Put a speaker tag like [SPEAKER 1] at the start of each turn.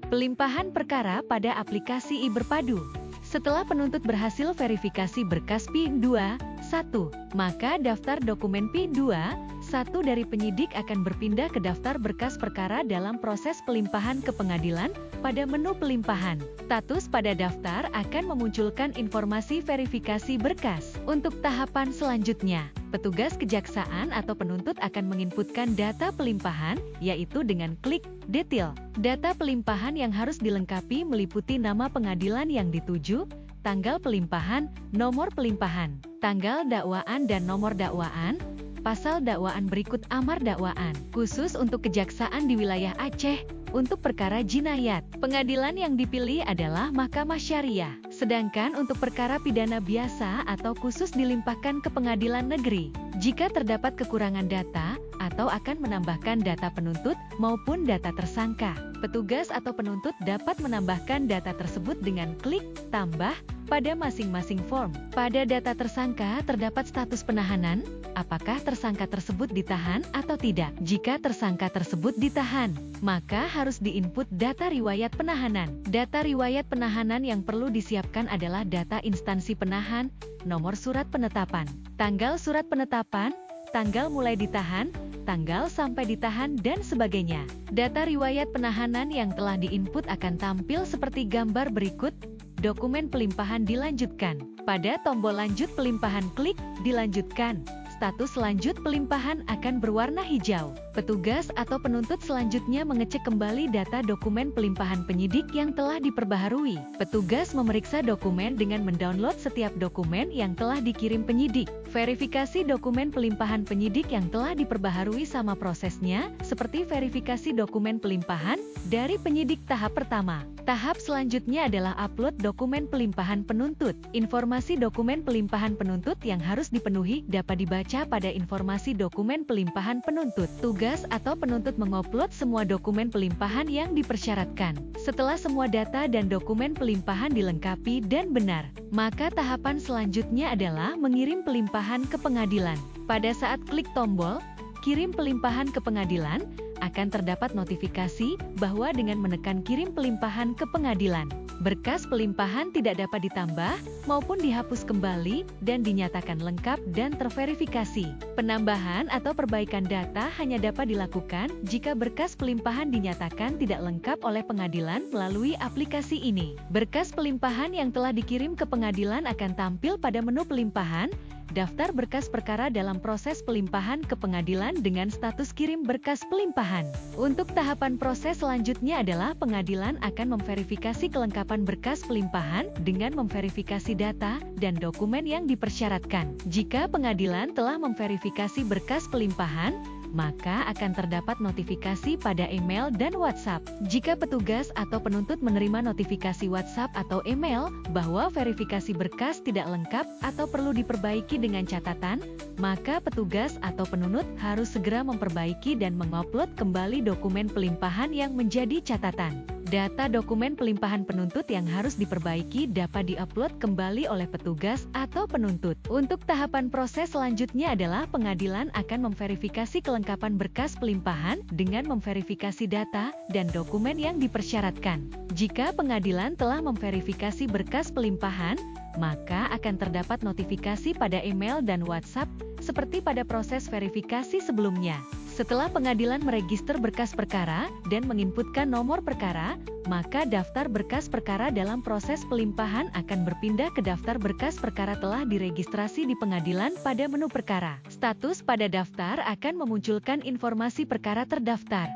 [SPEAKER 1] Pelimpahan perkara pada aplikasi iBerpadu. Setelah penuntut berhasil verifikasi berkas P2.1, maka daftar dokumen P2.1 dari penyidik akan berpindah ke daftar berkas perkara dalam proses pelimpahan ke pengadilan. Pada menu pelimpahan, status pada daftar akan memunculkan informasi verifikasi berkas. Untuk tahapan selanjutnya, petugas kejaksaan atau penuntut akan menginputkan data pelimpahan, yaitu dengan klik detail. Data pelimpahan yang harus dilengkapi meliputi nama pengadilan yang dituju, tanggal pelimpahan, nomor pelimpahan, tanggal dakwaan dan nomor dakwaan, pasal dakwaan berikut amar dakwaan. Khusus untuk kejaksaan di wilayah Aceh, untuk perkara jinayat, pengadilan yang dipilih adalah Mahkamah Syariah. Sedangkan untuk perkara pidana biasa atau khusus dilimpahkan ke pengadilan negeri. Jika terdapat kekurangan data, atau akan menambahkan data penuntut maupun data tersangka, petugas atau penuntut dapat menambahkan data tersebut dengan klik tambah pada masing-masing form. Pada data tersangka terdapat status penahanan, apakah tersangka tersebut ditahan atau tidak. Jika tersangka tersebut ditahan, maka harus diinput data riwayat penahanan. Data riwayat penahanan yang perlu disiapkan adalah data instansi penahan, nomor surat penetapan, tanggal surat penetapan, tanggal mulai ditahan, tanggal sampai ditahan, dan sebagainya. Data riwayat penahanan yang telah diinput akan tampil seperti gambar berikut. Dokumen pelimpahan dilanjutkan. Pada tombol lanjut pelimpahan klik dilanjutkan. Status lanjut pelimpahan akan berwarna hijau. Petugas atau penuntut selanjutnya mengecek kembali data dokumen pelimpahan penyidik yang telah diperbaharui. Petugas memeriksa dokumen dengan mendownload setiap dokumen yang telah dikirim penyidik. Verifikasi dokumen pelimpahan penyidik yang telah diperbaharui sama prosesnya, seperti verifikasi dokumen pelimpahan dari penyidik tahap pertama. Tahap selanjutnya adalah upload dokumen pelimpahan penuntut. Informasi dokumen pelimpahan penuntut yang harus dipenuhi dapat dibaca pada informasi dokumen pelimpahan penuntut. Tugas atau penuntut mengupload semua dokumen pelimpahan yang dipersyaratkan. Setelah semua data dan dokumen pelimpahan dilengkapi dan benar, maka tahapan selanjutnya adalah mengirim pelimpahan ke pengadilan. Pada saat klik tombol kirim pelimpahan ke pengadilan, akan terdapat notifikasi bahwa dengan menekan kirim pelimpahan ke pengadilan, berkas pelimpahan tidak dapat ditambah maupun dihapus kembali dan dinyatakan lengkap dan terverifikasi. Penambahan atau perbaikan data hanya dapat dilakukan jika berkas pelimpahan dinyatakan tidak lengkap oleh pengadilan melalui aplikasi ini. Berkas pelimpahan yang telah dikirim ke pengadilan akan tampil pada menu pelimpahan, daftar berkas perkara dalam proses pelimpahan ke pengadilan dengan status kirim berkas pelimpahan. Untuk tahapan proses selanjutnya adalah pengadilan akan memverifikasi kelengkapan berkas pelimpahan dengan memverifikasi data dan dokumen yang dipersyaratkan. Jika pengadilan telah memverifikasi berkas pelimpahan, maka akan terdapat notifikasi pada email dan WhatsApp. Jika petugas atau penuntut menerima notifikasi WhatsApp atau email bahwa verifikasi berkas tidak lengkap atau perlu diperbaiki dengan catatan, maka petugas atau penuntut harus segera memperbaiki dan mengupload kembali dokumen pelimpahan yang menjadi catatan. Data dokumen pelimpahan penuntut yang harus diperbaiki dapat diupload kembali oleh petugas atau penuntut. Untuk tahapan proses selanjutnya adalah pengadilan akan memverifikasi kelengkapan berkas pelimpahan dengan memverifikasi data dan dokumen yang dipersyaratkan. Jika pengadilan telah memverifikasi berkas pelimpahan, maka akan terdapat notifikasi pada email dan WhatsApp seperti pada proses verifikasi sebelumnya. Setelah pengadilan meregister berkas perkara dan menginputkan nomor perkara, maka daftar berkas perkara dalam proses pelimpahan akan berpindah ke daftar berkas perkara telah diregistrasi di pengadilan pada menu perkara. Status pada daftar akan memunculkan informasi perkara terdaftar.